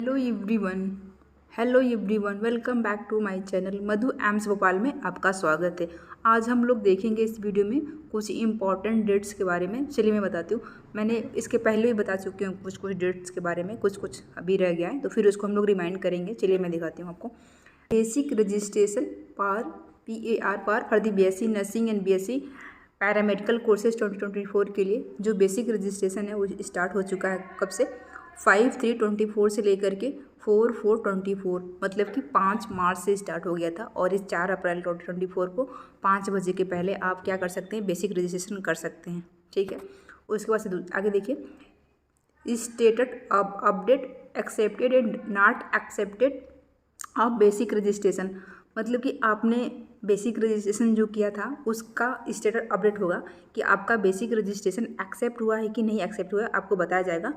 Hello everyone hello everyone welcome back to my channel Madhu AIIMS Bhopal में आपका स्वागत है। आज हम लोग देखेंगे इस वीडियो में कुछ इम्पॉर्टेंट डेट्स के बारे में। चलिए मैं बताती हूँ। मैंने इसके पहले भी बता चुकी हूँ कुछ डेट्स के बारे में, कुछ अभी रह गया है तो फिर उसको हम लोग रिमाइंड करेंगे। चलिए मैं दिखाती हूँ आपको। Basic registration PAR for the BSc nursing and BSc paramedical courses 2024 के लिए जो बेसिक रजिस्ट्रेशन है वो स्टार्ट हो चुका है। कब से? 5/3/24 से लेकर के 4/4/24 मतलब कि 5 मार्च से स्टार्ट हो गया था। और इस 4 अप्रैल 2024 को 5 बजे के पहले आप क्या कर सकते हैं? बेसिक रजिस्ट्रेशन कर सकते हैं। ठीक है। उसके बाद से आगे देखिए, status update accepted and not accepted of basic registration मतलब कि आपने बेसिक रजिस्ट्रेशन जो किया था उसका स्टेटस अपडेट होगा कि आपका बेसिक रजिस्ट्रेशन एक्सेप्ट हुआ है कि नहीं एक्सेप्ट हुआ है, आपको बताया जाएगा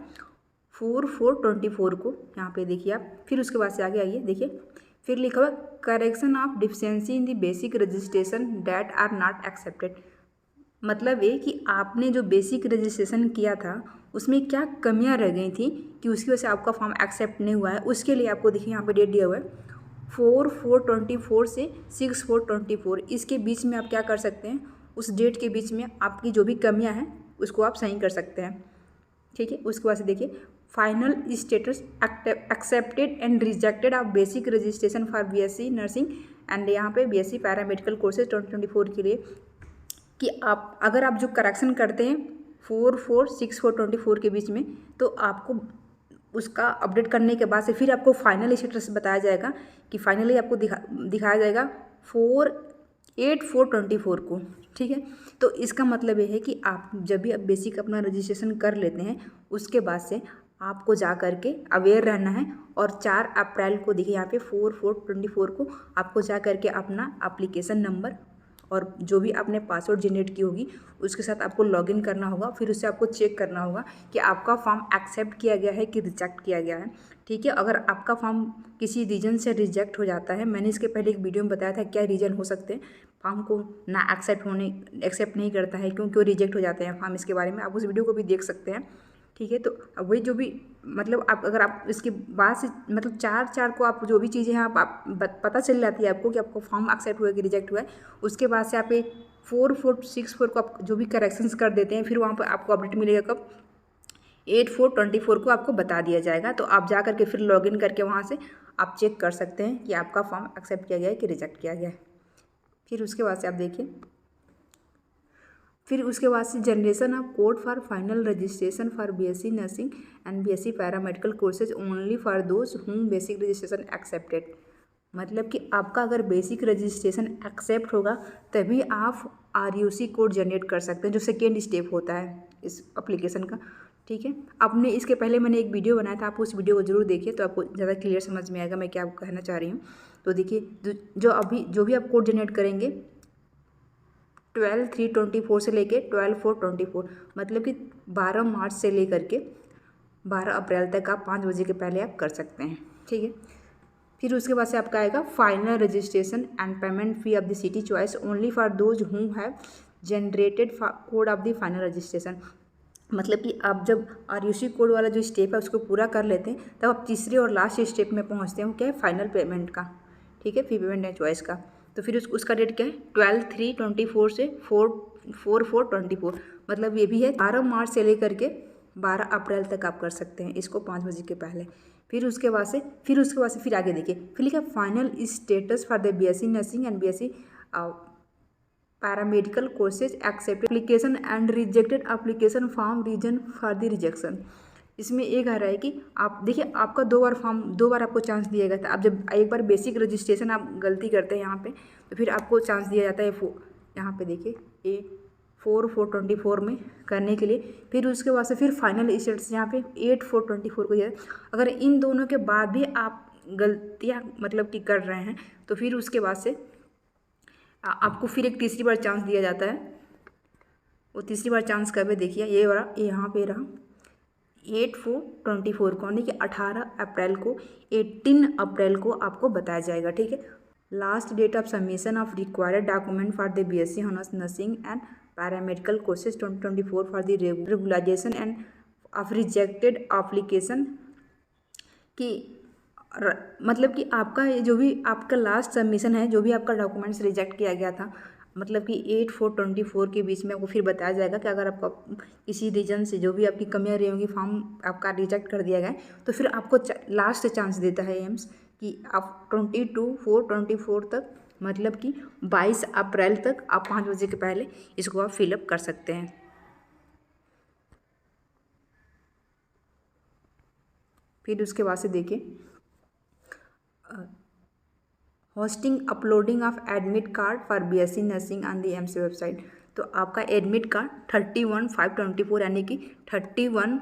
4/4/24 को। यहाँ पे देखिए आप। फिर उसके बाद से आगे आइए, देखिए फिर लिखा हुआ correction of deficiency in the basic registration that are not accepted. मतलब ये कि आपने जो बेसिक रजिस्ट्रेशन किया था उसमें क्या कमियां रह गई थी कि उसकी वजह से आपका फॉर्म एक्सेप्ट नहीं हुआ है। उसके लिए आपको देखिए यहाँ पे डेट दिया हुआ है 4/4/24 से 6/4/24। इसके बीच में आप क्या कर सकते हैं? उस डेट के बीच में आपकी जो भी कमियां हैं उसको आप सही कर सकते हैं। ठीक है। उसके बाद से देखिए final status accepted and rejected of basic registration for BSc nursing and यहाँ पे BSc पैरामेडिकल कोर्सेज 2024 के लिए कि आप अगर आप जो करेक्शन करते हैं 4/4/6/4/24 के बीच में तो आपको उसका अपडेट करने के बाद से फिर आपको फाइनल स्टेटस बताया जाएगा कि फाइनली आपको दिखाया जाएगा 4/8/4/24 को। ठीक है। तो इसका मतलब ये है कि आप जब भी आप बेसिक अपना रजिस्ट्रेशन कर लेते हैं उसके बाद से आपको जा करके अवेयर रहना है। और 4 अप्रैल को देखिए यहाँ पे 4/4/24 को आपको जा करके अपना एप्लीकेशन नंबर और जो भी आपने पासवर्ड जनरेट की होगी उसके साथ आपको लॉगिन करना होगा। फिर उससे आपको चेक करना होगा कि आपका फॉर्म एक्सेप्ट किया गया है कि रिजेक्ट किया गया है। ठीक है। अगर आपका फॉर्म किसी रीजन से रिजेक्ट हो जाता है, मैंने इसके पहले एक वीडियो में बताया था क्या रीजन हो सकते हैं फॉर्म को ना एक्सेप्ट नहीं करता है, क्यों रिजेक्ट हो जाते हैं फॉर्म। इसके बारे में आप उस वीडियो को भी देख सकते हैं। ठीक है। तो वही जो भी मतलब आप अगर आप इसके बाद से मतलब 4/4 को आप जो भी चीज़ें हैं आप पता चल जाती है आपको कि आपको फॉर्म एक्सेप्ट हुआ है कि रिजेक्ट हुआ है। उसके बाद से आप एक 4/4/6/4 को आप जो भी करेक्शंस कर देते हैं फिर वहाँ पर आपको अपडेट मिलेगा कब? 8/4/24 को आपको बता दिया जाएगा। तो आप जा करके फिर लॉगिन करके वहाँ से आप चेक कर सकते हैं कि आपका फॉर्म एक्सेप्ट किया गया है कि रिजेक्ट किया गया है। फिर उसके बाद से आप देखिए, फिर उसके बाद से generation of code for final registration for BSc nursing and BSc paramedical courses only for those हुम बेसिक रजिस्ट्रेशन एक्सेप्टेड। मतलब कि आपका अगर बेसिक रजिस्ट्रेशन एक्सेप्ट होगा तभी आप RUC कोड जनरेट कर सकते हैं, जो सेकेंड स्टेप होता है इस एप्लीकेशन का। ठीक है। आपने इसके पहले मैंने एक वीडियो बनाया था, आप उस वीडियो को जरूर देखिए तो आपको ज़्यादा क्लियर समझ में आएगा मैं क्या कहना चाह रही हूँ। तो देखिए जो भी आप कोड जनरेट करेंगे 12/3/24 से लेके 12/4/24 मतलब कि 12 मार्च से लेकर के 12 अप्रैल तक आप 5 बजे के पहले आप कर सकते हैं। ठीक है। फिर उसके बाद से आपका आएगा final registration and payment fee of the city choice only for those who have generated code of the final registration. मतलब कि आप जब RUC कोड वाला जो स्टेप है उसको पूरा कर लेते हैं तब आप तीसरे और लास्ट स्टेप में पहुंचते हैं, क्या है? फाइनल पेमेंट का। ठीक है। फी पेमेंट एंड चॉइस का। तो फिर उसका डेट क्या है? 12/3/24 से 4/4/24 मतलब ये भी है 12 मार्च से लेकर के 12 अप्रैल तक आप कर सकते हैं इसको 5 बजे के पहले। फिर उसके बाद से फिर आगे देखिए, फिर लिखा final status for the BSc nursing and BSc paramedical courses accept application and rejected application form reason for the rejection. इसमें एक आ रहा है कि आप देखिए आपका 2 बार आपको चांस दिया गया था। आप जब एक बार बेसिक रजिस्ट्रेशन आप गलती करते हैं यहाँ पे तो फिर आपको चांस दिया जाता है यहाँ पे देखिए 4/4/24 में करने के लिए। फिर उसके बाद से फिर फाइनल स्टेटस यहाँ पे 8/4/24 को दिया। अगर इन दोनों के बाद भी आप गलतियाँ मतलब कि कर रहे हैं तो फिर उसके बाद से आपको फिर एक तीसरी बार चांस दिया जाता है। वो तीसरी बार चांस कब है? देखिए ये यहाँ पे रहा 8/4/24 को, यानी कि 18 अप्रैल को 18 अप्रैल को आपको बताया जाएगा। ठीक है। Last date of submission of required document for the BSc honours nursing and paramedical courses 2024 for the regularization and of rejected application कि मतलब कि आपका ये जो भी आपका लास्ट सबमिशन है, जो भी आपका डॉक्यूमेंट्स रिजेक्ट किया गया था, मतलब कि 8/4/24 के बीच में आपको फिर बताया जाएगा कि अगर आपका किसी रीजन से जो भी आपकी कमियां रही होंगी, फॉर्म आपका रिजेक्ट कर दिया गया है, तो फिर आपको लास्ट चांस देता है एम्स कि आप 22/4/24 तक, मतलब कि 22 अप्रैल तक आप 5 बजे के पहले इसको आप फिलअप कर सकते हैं। फिर उसके बाद से देखिए, hosting uploading of admit card for BSc nursing on the AIIMS website. तो आपका एडमिट कार्ड 31/5/24 यानी कि 31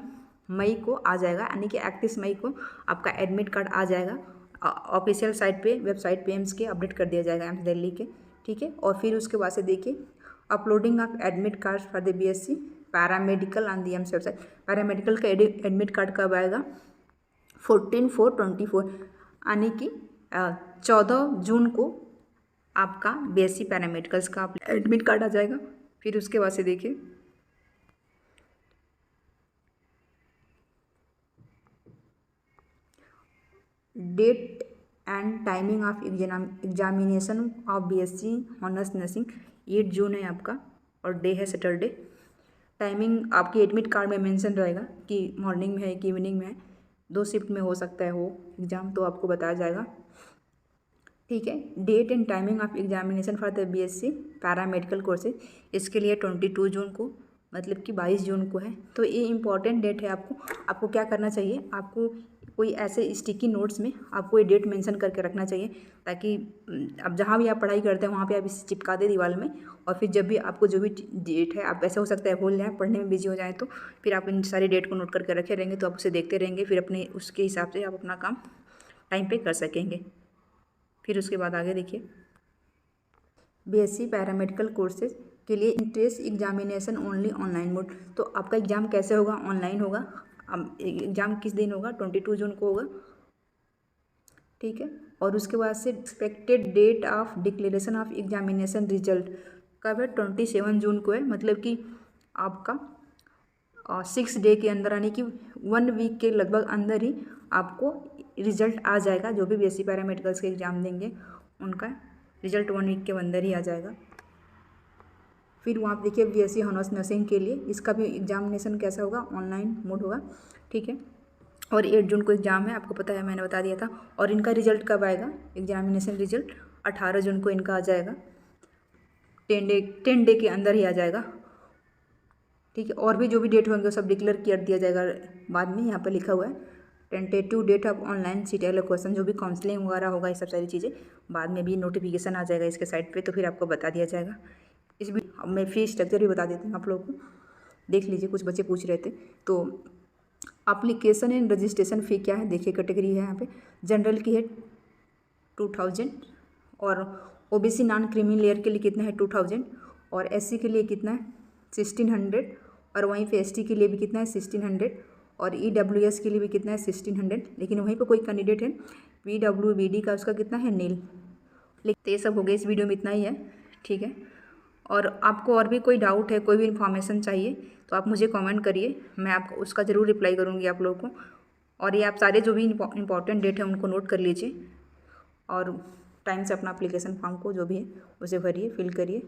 मई को आ जाएगा, यानी कि 31 मई को आपका एडमिट कार्ड आ जाएगा। ऑफिशियल साइट पे, वेबसाइट पे एम्स के अपडेट कर दिया जाएगा, एम्स दिल्ली के, ठीक है। और फिर उसके बाद से देखिए, uploading of admit card for the BSc paramedical on the AIIMS website. Paramedical का एडमिट कार्ड कब आएगा? 14/4/24 यानी कि 14 जून को आपका BSc पैरामेडिकल्स का एडमिट कार्ड आ जाएगा। फिर उसके बाद से देखिए, date and timing of examination of BSc honours nursing 8 June है आपका, और डे है सैटरडे। टाइमिंग आपकी एडमिट कार्ड में मेंशन रहेगा कि मॉर्निंग में है कि इवनिंग में है, 2 शिफ्ट में हो सकता है वो एग्ज़ाम, तो आपको बताया जाएगा, ठीक है। Date and timing of examination for the BSc paramedical courses, इसके लिए 22 जून को, मतलब कि 22 जून को है। तो ये इंपॉर्टेंट डेट है। आपको क्या करना चाहिए, आपको कोई ऐसे स्टिकी नोट्स में आपको ये डेट मेंशन करके रखना चाहिए, ताकि अब जहाँ भी आप पढ़ाई करते हैं वहाँ पे आप इसे चिपका दें दीवार में, और फिर जब भी आपको जो भी डेट है, आप ऐसा हो सकता है भूल जाएँ, पढ़ने में बिजी हो जाएँ, तो फिर आप इन सारी डेट को नोट करके रखे रहेंगे, तो आप उसे देखते रहेंगे, फिर अपने उसके हिसाब से आप अपना काम टाइम पे कर सकेंगे। फिर उसके बाद आगे देखिए, BSc पैरामेडिकल कोर्सेज के लिए entrance examination only online mode. तो आपका एग्ज़ाम कैसे होगा? ऑनलाइन होगा। एग्ज़ाम किस दिन होगा? 22 जून को होगा, ठीक है। और उसके बाद से expected date of declaration of examination result कब है? 27 जून को है, मतलब कि आपका 6 डे के अंदर, यानी कि 1 वीक के लगभग अंदर ही आपको रिजल्ट आ जाएगा। जो भी BSc पैरामेडिकल्स के एग्ज़ाम देंगे उनका रिजल्ट 1 वीक के अंदर ही आ जाएगा। फिर वहाँ पर देखिए, BSc ऑनर्स नर्सिंग के लिए इसका भी एग्जामिनेशन कैसा होगा? ऑनलाइन मोड होगा, ठीक है। और 8 जून को एग्ज़ाम है, आपको पता है, मैंने बता दिया था। और इनका रिजल्ट कब आएगा? एग्जामिनेशन रिजल्ट 18 जून को इनका आ जाएगा, 10 डे के अंदर ही आ जाएगा, ठीक है। और भी जो भी डेट होंगे वो सब डिक्लेयर कर दिया जाएगा बाद में। यहाँ पर लिखा हुआ है tentative date of online seat allocation, जो भी काउंसलिंग वगैरह होगा, ये सब सारी चीज़ें बाद में भी नोटिफिकेशन आ जाएगा इसके साइट पे, तो फिर आपको बता दिया जाएगा। इस भी मैं फीस स्ट्रक्चर भी बता देती हूँ आप लोगों को, देख लीजिए, कुछ बच्चे पूछ रहे थे। तो एप्लीकेशन एंड रजिस्ट्रेशन फ़ी क्या है? देखिए, कैटेगरी है यहाँ पे, जनरल की है 2000, और OBC नॉन क्रीमी लेयर के लिए कितना है? 2000, और SC के लिए कितना है? 1600, और वहीं पे ST के लिए भी कितना है? 1600, और EWS के लिए भी कितना है? 1600। लेकिन वहीं पे कोई कैंडिडेट है PWBD का, उसका कितना है? नील। लेकिन ये सब हो गया, इस वीडियो में इतना ही है, ठीक है। और आपको और भी कोई डाउट है, कोई भी इन्फॉर्मेशन चाहिए, तो आप मुझे कमेंट करिए, मैं आपको उसका ज़रूर रिप्लाई करूँगी आप लोगों को। और ये आप सारे जो भी इंपॉर्टेंट डेट है उनको नोट कर लीजिए, और टाइम से अपना एप्लीकेशन फॉर्म को जो भी है उसे भरिए, फिल करिए।